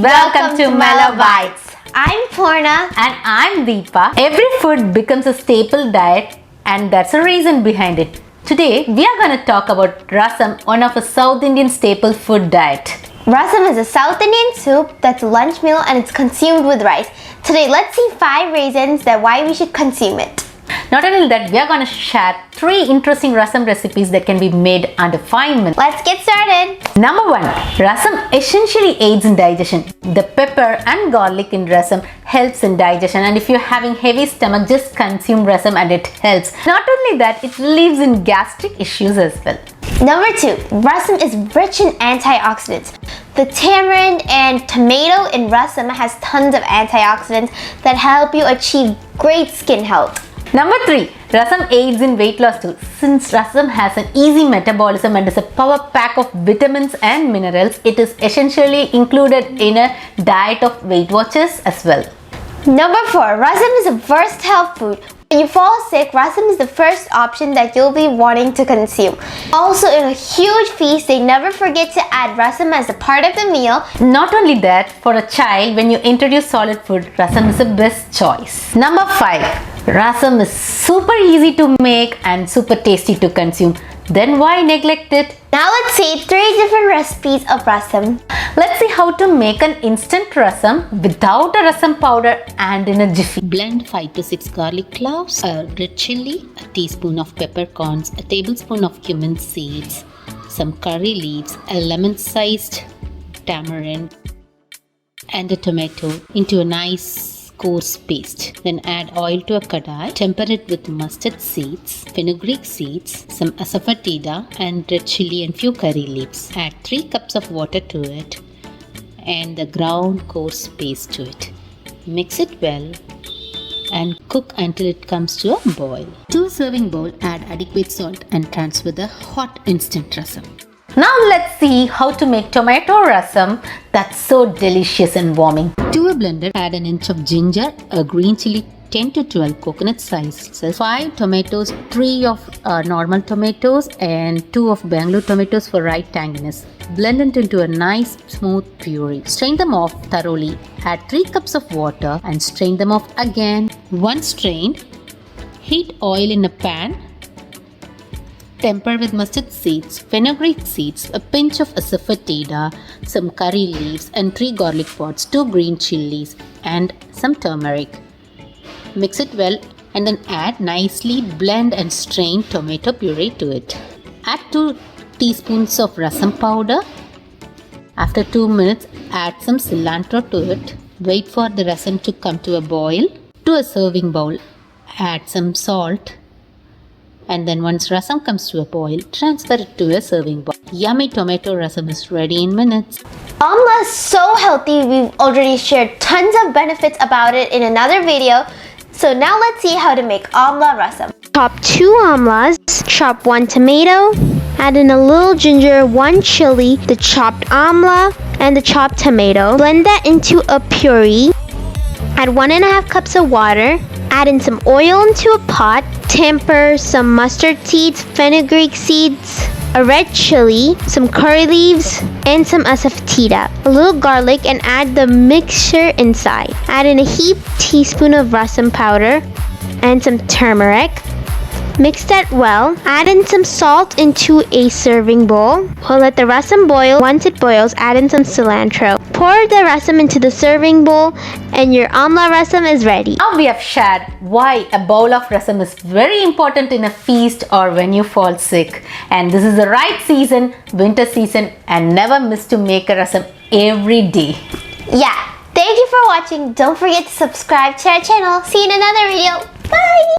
Welcome to MellowBites. I'm Purna. And I'm Deepa. Every food becomes a staple diet and that's a reason behind it. Today we are going to talk about rasam, one of a South Indian staple food diet. Rasam is a South Indian soup that's a lunch meal and it's consumed with rice. Today let's see 5 reasons that why we should consume it. Not only that, we are going to share 3 interesting rasam recipes that can be made under 5 minutes. Let's get started. Number 1. Rasam essentially aids in digestion. The pepper and garlic in rasam helps in digestion, and if you're having heavy stomach, just consume rasam and it helps. Not only that, it relieves in gastric issues as well. Number 2. Rasam is rich in antioxidants. The tamarind and tomato in rasam has tons of antioxidants that help you achieve great skin health. Number 3. Rasam aids in weight loss too. Since rasam has an easy metabolism and is a power pack of vitamins and minerals, it is essentially included in a diet of Weight Watchers as well. Number 4. Rasam is a versatile food. When you fall sick, rasam is the first option that you'll be wanting to consume. Also, in a huge feasting, never forget to add rasam as a part of the meal. Not only that, for a child, when you introduce solid food, rasam is the best choice. Number 5. Rasam is super easy to make and super tasty to consume. Then why neglect it? Now let's see 3 different recipes of rasam. Let's see how to make an instant rasam without a rasam powder and in a jiffy. Blend 5 to 6 garlic cloves, a red chilli, a teaspoon of peppercorns, a tablespoon of cumin seeds, some curry leaves, a lemon-sized tamarind, and a tomato into a nice coarse paste. Then add oil to a kadai, temper it with mustard seeds, fenugreek seeds, some asafoetida and red chilli and few curry leaves. Add 3 cups of water to it and the ground coarse paste to it. Mix it well and cook until it comes to a boil. To a serving bowl, add adequate salt and transfer the hot instant rasam. Now let's see how to make tomato rasam that's so delicious and warming. To a blender, add an inch of ginger, a green chili, 10 to 12 coconut slices, 5 tomatoes, 3 of normal tomatoes and 2 of Bergner tomatoes for right tanginess. Blend it into a nice smooth puree. Strain them off thoroughly. Add 3 cups of water and strain them off again. Once strained, heat oil in a pan. Temper with mustard seeds, fenugreek seeds, a pinch of asafoetida, some curry leaves and 3 garlic pods, 2 green chilies and some turmeric. Mix it well and then add nicely blend and strain tomato puree to it. Add 2 teaspoons of rasam powder. After 2 minutes, add some cilantro to it. Wait for the rasam to come to a boil. To a serving bowl, add some salt. And then once rasam comes to a boil, transfer it to a serving bowl. Yummy tomato rasam is ready in minutes. Amla is so healthy. We've already shared tons of benefits about it in another video. So now let's see how to make Amla Rasam. Chop 2 amlas, chop 1 tomato, add in a little ginger, 1 chili, the chopped amla, and the chopped tomato. Blend that into a puree. Add 1.5 cups of water. Add in some oil into a pot. Temper some mustard seeds, fenugreek seeds, a red chili, some curry leaves, and some asafoetida, a little garlic, and add the mixture inside. Add in a heaped teaspoon of rasam powder and some turmeric. Mix that well. Add in some salt into a serving bowl. We'll let the rasam boil. Once it boils, add in some cilantro. Pour the rasam into the serving bowl and your Amla Rasam is ready. Now we have shared why a bowl of rasam is very important in a feast or when you fall sick. And this is the right season, winter season, and never miss to make a rasam every day. Yeah. Thank you for watching. Don't forget to subscribe to our channel. See you in another video. Bye!